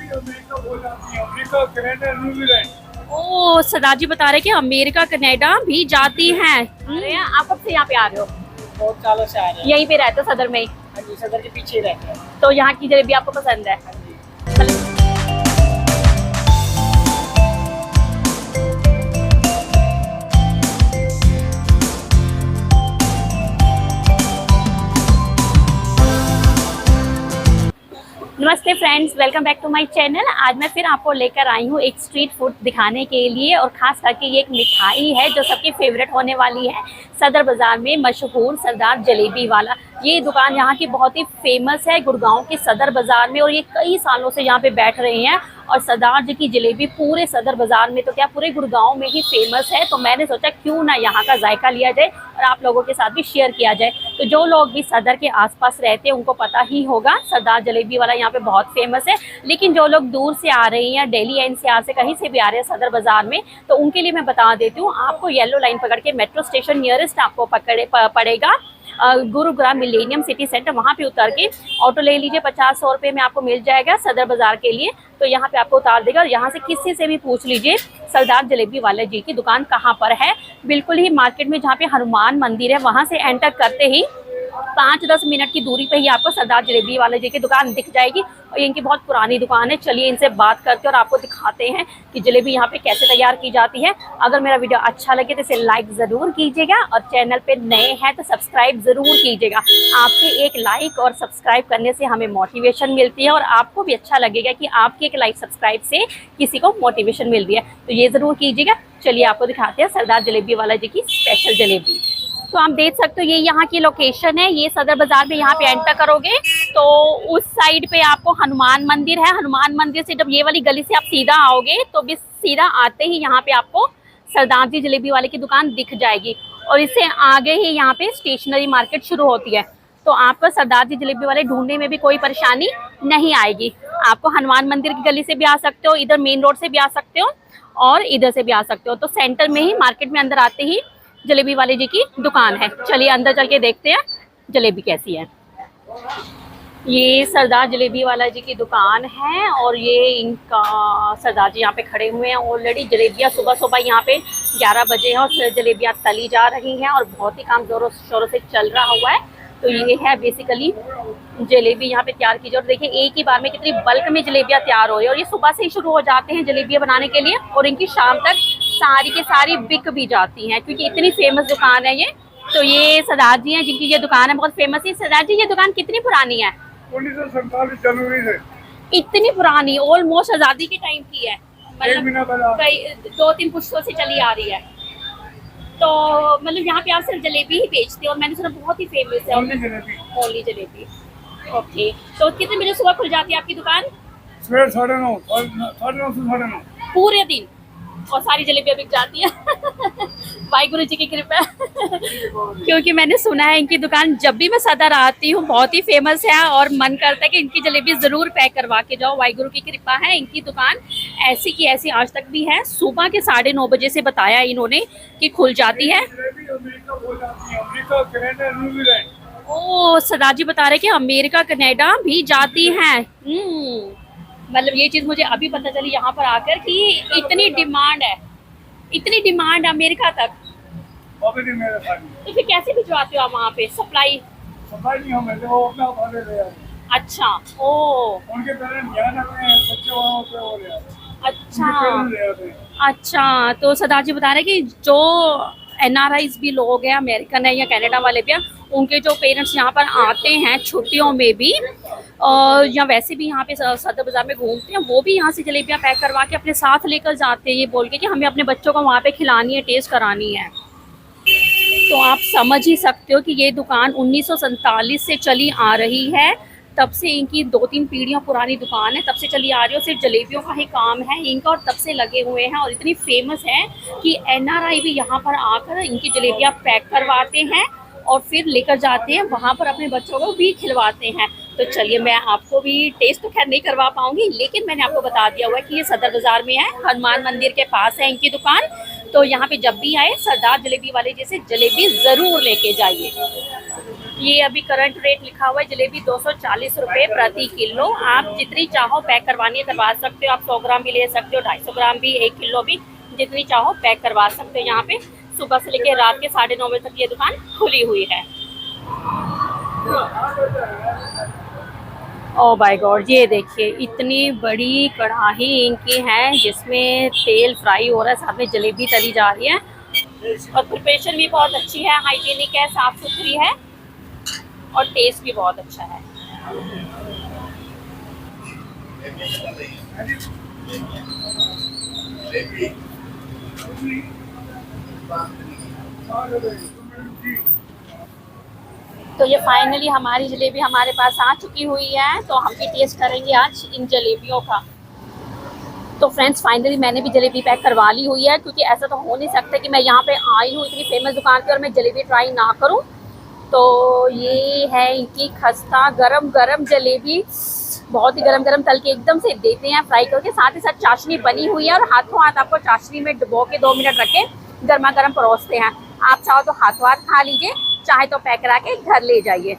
America, Canada, New Zealand. ओ सरदार जी बता रहे कि अमेरिका कनाडा भी जाती हैं। अरे आप कब से यहाँ पे आ रहे हो? बहुत सालों से आ रहे हैं। यहीं पे रहते हो सदर में ही? हाँ जी, सदर के पीछे रहते हैं। तो यहाँ की जलेबी आपको पसंद है? हाँ जी। नमस्ते friends, welcome back to my channel. आज मैं फिर आपको लेकर आई हूँ एक स्ट्रीट फूड दिखाने के लिए, और ख़ास करके ये एक मिठाई है जो सबकी फेवरेट होने वाली है। सदर बाज़ार में मशहूर सरदार जलेबी वाला, ये दुकान यहाँ की बहुत ही फेमस है गुड़गांव के सदर बाज़ार में, और ये कई सालों से यहाँ पे बैठ रहे हैं। और सरदार जी की जलेबी पूरे सदर बाज़ार में तो क्या पूरे गुड़गांव में ही फेमस है। तो मैंने सोचा क्यों ना यहाँ का जायका लिया जाए और आप लोगों के साथ भी शेयर किया जाए। तो जो लोग भी सदर के आसपास रहते हैं उनको पता ही होगा सरदार जलेबी वाला यहाँ पे बहुत फेमस है। लेकिन जो लोग दूर से आ रहे हैं या दिल्ली एनसीआर से कहीं से भी आ रहे हैं सदर बाज़ार में, तो उनके लिए मैं बता देती हूँ, आपको येलो लाइन पकड़ के मेट्रो स्टेशन नियरेस्ट आपको पड़ेगा गुरुग्राम मिलेनियम सिटी सेंटर, वहाँ पे उतर के ऑटो ले लीजिए। 50-100 रुपये में आपको मिल जाएगा सदर बाज़ार के लिए। तो यहाँ पे आपको उतार देगा, और यहाँ से किसी से भी पूछ लीजिए सरदार जलेबी वाले जी की दुकान कहाँ पर है। बिल्कुल ही मार्केट में जहाँ पे हनुमान मंदिर है वहाँ से एंटर करते ही 5-10 मिनट की दूरी पे ही आपको सरदार जलेबी वाले जी की दुकान दिख जाएगी। और इनकी बहुत पुरानी दुकान है। चलिए इनसे बात करते हैं और आपको दिखाते हैं कि जलेबी यहाँ पे कैसे तैयार की जाती है। अगर मेरा वीडियो अच्छा लगे तो इसे लाइक ज़रूर कीजिएगा, और चैनल पे नए हैं तो सब्सक्राइब ज़रूर कीजिएगा। आपके एक लाइक और सब्सक्राइब करने से हमें मोटिवेशन मिलती है, और आपको भी अच्छा लगेगा कि आपके एक लाइक सब्सक्राइब से किसी को मोटिवेशन मिल रही है। तो ये ज़रूर कीजिएगा। चलिए आपको दिखाते हैं सरदार जलेबी वाला जी की स्पेशल जलेबी। तो आप देख सकते हो ये यहाँ की लोकेशन है। ये सदर बाज़ार में यहाँ पे एंटर करोगे तो उस साइड पे आपको हनुमान मंदिर है। हनुमान मंदिर से जब ये वाली गली से आप सीधा आओगे तो भी सीधा आते ही यहाँ पे आपको सरदार जी जलेबी वाले की दुकान दिख जाएगी, और इससे आगे ही यहाँ पे स्टेशनरी मार्केट शुरू होती है। तो आपको सरदार जी जलेबी वाले ढूंढने में भी कोई परेशानी नहीं आएगी। आपको हनुमान मंदिर की गली से भी आ सकते हो, इधर मेन रोड से भी आ सकते हो, और इधर से भी आ सकते हो। तो सेंटर में ही मार्केट में अंदर आते ही जलेबी वाले जी की दुकान है। चलिए अंदर चल के देखते हैं जलेबी कैसी है। ये सरदार जलेबी वाला जी की दुकान है, और ये इनका सरदार जी यहाँ पे खड़े हुए हैं। ऑलरेडी जलेबियाँ सुबह सुबह यहाँ पे 11 बजे हैं और जलेबियाँ तली जा रही हैं, और बहुत ही काम जोरों शोरों से चल रहा हुआ है। तो ये है बेसिकली जलेबी यहाँ पे तैयार की जाए। और देखिए एक ही बार में कितनी बल्क में जलेबियाँ तैयार हो रही है, और ये सुबह से ही शुरू हो जाते हैं जलेबियाँ बनाने के लिए, और इनकी शाम तक सारी की सारी बिक भी जाती हैं, क्योंकि इतनी फेमस दुकान है ये। तो ये सरदार जी हैं जिनकी ये दुकान है, बहुत फेमस है। सरदार जी ये दुकान कितनी पुरानी है? 1947 जनवरी से। इतनी पुरानी, ऑलमोस्ट आज़ादी के टाइम की है, मतलब कई 2-3 पुश्तों से चली आ रही है। तो मतलब यहाँ पे आप सिर्फ जलेबी ही बेचते हो, और मैंने सुना बहुत ही फेमस है ओनली जलेबी। ओके, तो कितने बजे सुबह खुल जाती है आपकी दुकान? सुबह 9:30 से 9:30 पूरे दिन, और सारी जलेबियाँ बिक जाती है। वाहिगुरु जी की कृपा। क्योंकि मैंने सुना है इनकी दुकान, जब भी मैं सदर आती हूँ बहुत ही फेमस है, और मन करता है कि इनकी जलेबी ज़रूर पैक करवा के जाओ। वाहिगुरु की कृपा है, इनकी दुकान ऐसी की ऐसी आज तक भी है। सुबह के 9:30 बजे से बताया इन्होंने कि खुल जाती है। America, Canada, New Zealand. ओ सरदार जी बता रहे कि अमेरिका कनाडा भी जाती हैं। मतलब ये चीज़ मुझे अभी पता चली यहाँ पर आकर कि इतनी डिमांड है, इतनी डिमांड अमेरिका तक। तो फिर कैसे भिजवाते हो आप वहाँ पे? सप्लाई नहीं हमें वो अपना भरे ले आते। अच्छा, ओ उनके पेरेंट्स ध्यान रखते हैं, बच्चे वहाँ पे वो ले आते हैं। अच्छा अच्छा। तो सरदार जी बता रहे कि जो NRIs भी लोग हैं, अमेरिकन है या कनाडा वाले भी हैं, उनके जो पेरेंट्स यहाँ पर आते हैं छुट्टियों में भी, या वैसे भी यहाँ पे सदर बाज़ार में घूमते हैं, वो भी यहाँ से जलेबियाँ पैक करवा के अपने साथ लेकर जाते हैं, ये बोल के कि हमें अपने बच्चों को वहाँ पे खिलानी है, टेस्ट करानी है। तो आप समझ ही सकते हो कि ये दुकान 1947 से चली आ रही है। तब से इनकी 2-3 पीढ़ियाँ पुरानी दुकान है, तब से चली आ रही है, और सिर्फ जलेबियों का ही काम है इनका, और तब से लगे हुए हैं, और इतनी फेमस है कि NRI भी यहाँ पर आकर इनकी जलेबियाँ पैक करवाते हैं और फिर लेकर जाते हैं वहाँ पर, अपने बच्चों को भी खिलवाते हैं। तो चलिए मैं आपको भी टेस्ट तो खैर नहीं करवा पाऊँगी, लेकिन मैंने आपको बता दिया हुआ है कि ये सदर बाज़ार में है, हनुमान मंदिर के पास है इनकी दुकान। तो यहाँ पे जब भी आए सरदार जलेबी वाले जैसे जलेबी ज़रूर लेके जाइए। ये अभी करंट रेट लिखा हुआ है, जलेबी 240 रुपये प्रति किलो। आप जितनी चाहो पैक करवानी है करवा सकते हो। आप 100 ग्राम भी ले सकते हो, 250 ग्राम भी, 1 किलो भी, जितनी चाहो पैक करवा सकते हो। यहाँ पे सुबह से लेकर रात के 9:30 बजे तक ये दुकान खुली हुई है। ओ माय गॉड, ये देखिए इतनी बड़ी कढ़ाई इनकी है जिसमें तेल फ्राई हो रहा है, साथ में जलेबी तली जा रही है और प्रिपरेशन भी बहुत अच्छी है, हाइजीनिक है, साफ सुथरी है और टेस्ट भी बहुत अच्छा है। तो ये फाइनली हमारी जलेबी हमारे पास आ चुकी हुई है, तो हम भी टेस्ट करेंगे आज इन जलेबियों का। तो फ्रेंड्स फाइनली मैंने भी जलेबी पैक करवा ली हुई है, क्योंकि ऐसा तो हो नहीं सकता कि मैं यहाँ पे आई हूँ इतनी फेमस दुकान पे और मैं जलेबी ट्राई ना करूँ। तो ये है इनकी खस्ता गरम गरम जलेबी, बहुत ही गरम गरम तल के एकदम से देते हैं फ्राई करके। साथ ही साथ चाशनी बनी हुई है और हाथों हाथ आपको चाशनी में डुबो के 2 मिनट रख के गर्मा गर्म परोसते हैं। आप चाहो तो हाथों हाथ खा लीजिए, चाहे तो पैक करा के घर ले जाइए।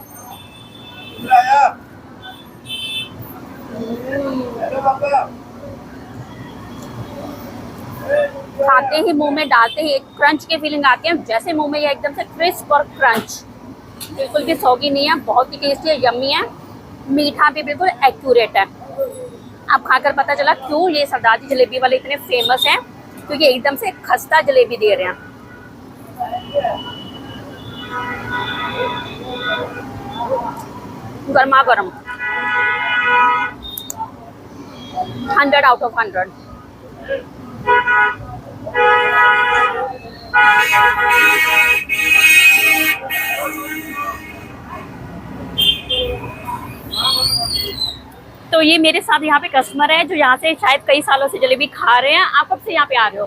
खाते ही मुंह में डालते ही एक क्रंच की फीलिंग आती है, जैसे मुंह में ये एकदम से क्रिस्प और क्रंच, बिल्कुल भी सौगी नहीं है, बहुत ही टेस्टी है, यम्मी है, मीठा भी बिल्कुल एक्यूरेट है। अब खाकर पता चला क्यों ये सरदार जी जलेबी वाले इतने फेमस हैं, क्योंकि एकदम से खस्ता जलेबी दे रहे हैं। गर्मा गर्म, 100 आउट ऑफ 100। तो ये मेरे साथ यहाँ पे कस्टमर है जो यहाँ से शायद कई सालों से जलेबी खा रहे हैं। आप कब से यहाँ पे आ रहे हो?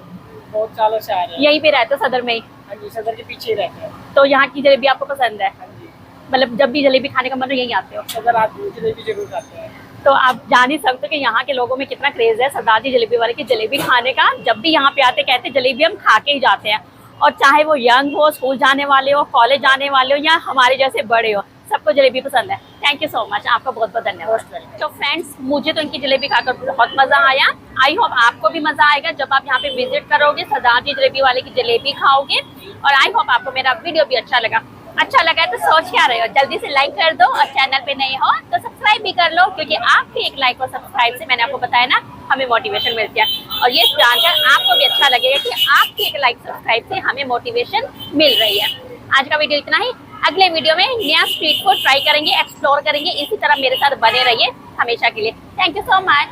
बहुत सालों से आ रहे हैं। यहीं पे रहते हो सदर में ही? हाँ जी, सदर के पीछे रहते हैं। तो यहाँ की जलेबी आपको पसंद है? हाँ जी, मतलब जब भी जलेबी खाने का मन हो यहीं आते हो? सदर आते हैं, जलेबी जरूर खाते हैं। तो आप जान ही सकते हो कि यहाँ के लोगों में कितना क्रेज है सरदार जी जलेबी वाले की जलेबी खाने का। जब भी यहाँ पे आते कहते जलेबी हम खा के ही जाते हैं, और चाहे वो यंग हो, स्कूल जाने वाले हो, कॉलेज जाने वाले हो या हमारे जैसे बड़े हो, सबको जलेबी पसंद है। थैंक यू सो मच, आपका बहुत बहुत धन्यवाद। तो फ्रेंड्स मुझे तो इनकी जलेबी खाकर बहुत मज़ा आया। आई होप आपको भी मज़ा आएगा जब आप यहाँ पे विजिट करोगे, सरदार जी जलेबी वाले की जलेबी खाओगे। और आई होप आपको मेरा वीडियो भी अच्छा लगा है तो सोच क्या रहे हो, जल्दी से लाइक कर दो, और चैनल पे नए हो तो सब्सक्राइब भी कर लो, क्योंकि आपके एक लाइक और सब्सक्राइब से, मैंने आपको बताया ना, हमें मोटिवेशन मिलती है। और ये जानकर आपको भी अच्छा लगेगा कि आपके एक लाइक सब्सक्राइब से हमें मोटिवेशन मिल रही है। आज का वीडियो इतना ही। अगले वीडियो में नया स्ट्रीट फूड ट्राई करेंगे, एक्सप्लोर करेंगे। इसी तरह मेरे साथ बने रहिए हमेशा के लिए। Thank you so much.